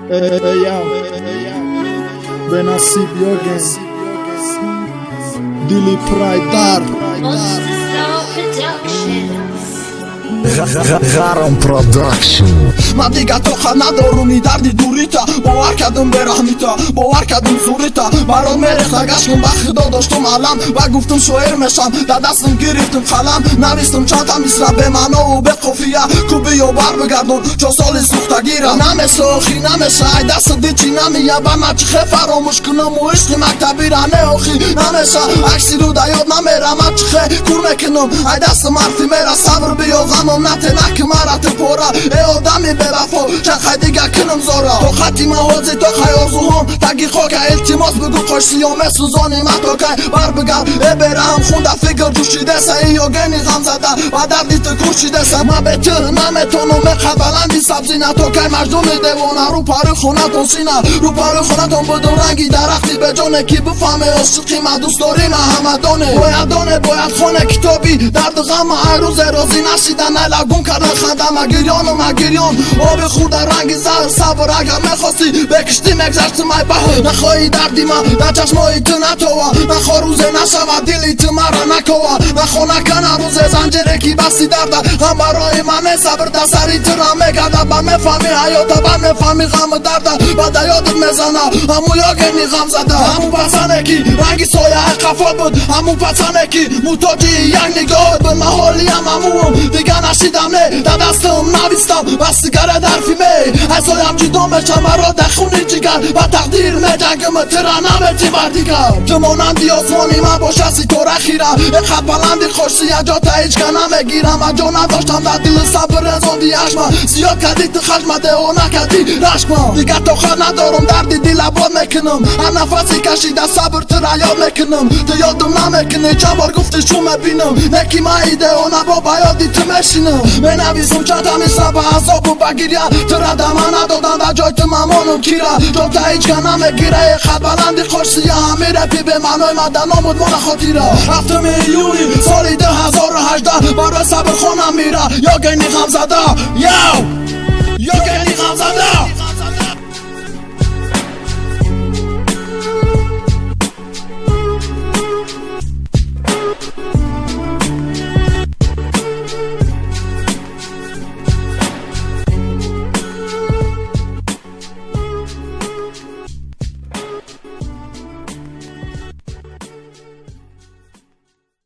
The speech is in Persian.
Yo, بنصیب یوگن دیلی پرایدار غرام پروداکشن من دیگه تو ندارونی دردی دوریتا باور کردم برحمیتا باور کردم زوریتا برات میریخت گشتم به خدا داشتم علم و گفتم شاعر میشم در دستم گرفتم قلم نویستم چند تا مصرع به معنا و به قافیه کوبی و بر بگردون 4 سال سوختگیره نمیشه آخی نمیشه ای دست دیچی نمیه به من چخه فراموش کنم و عشق مکتبی را نه آخی نمیشه عکسی رو در یاد نمیره من چخه کور نکنم ای دست مرفی میره صبر بیا غمم نتنک مرت پورا ای آدمی به وفا چه خی دیگه کنم زارا تو خطی موازی تو خی آرزوهام تگی خاک التماس بگو خوش سیامه سوزانی من تو که بر بگرد ای برم خونده فکر جوشیده سه ای یاگنی غم زده و دردی تو کشیده سه من به تو نمیتونم مخد بلندی سبزی نه تو که مجدوم دیوانه رو پاره خونه تون سینه رو پاره خونه تون بدون رنگی درختی به جانه کی بفهمه عاشقی من دوست داری من همه دانه باید خونه کتابی درد غم هر روز رازی نشیدن لگون کردن خندم گریان آب خورده رنگ زر صبر اگر میخواستی بکشتی مگذشت مای به نخواهی دردی من در چشمای تو نتوه نخوا روزه نشوه دلی تو مرا نکوه نخوا نکنه روزه زنجیره کی بستی درده غم برای من صبر در سری تو را میگرده با میفهمی حیاته با میفهمی غم درده با در یادت میزنه همون یاگنی غم زده همون پسنه کی رنگی سایه قفات بود همون پسنه کی موتاجی یک نگاه بود محالی همون دیگه نشیدم نه در دستم نویستم بستگره در فیمه حسایم جدا میشم مرا در خونی جگر و تقدیر میجنگم ترا نمیتی بر دیگر تو مانندی آسمانی من باشه سی تو رخیره یک خط بلندی خوشی اجا تا هیچ که نمیگیرم اجا نداشتم در دل صبر رزاندی اشما زیاد کردی تو خشم ده و نکردی رشما دیگه تو خود ندارم دردی دل عباد میکنم هر نفسی کشیده صبر تو را یاد میکنم تو یادم نمیکنه چند بار گفتی شو میبینم نکی مایده و نبا بیادی تو میشینم بنویسم چند مصرع به عذاب و بگیریه تو را دمه ندادن در جای تو ممانم کیره جا تا هیچ که نمیگیره خط بلندی خوشیه همه رپی به معنای مدن آمود من خاطیره 7 یولی سال 2018 برای صبر خونم میره یاگنی غم زده یاگنی غم زده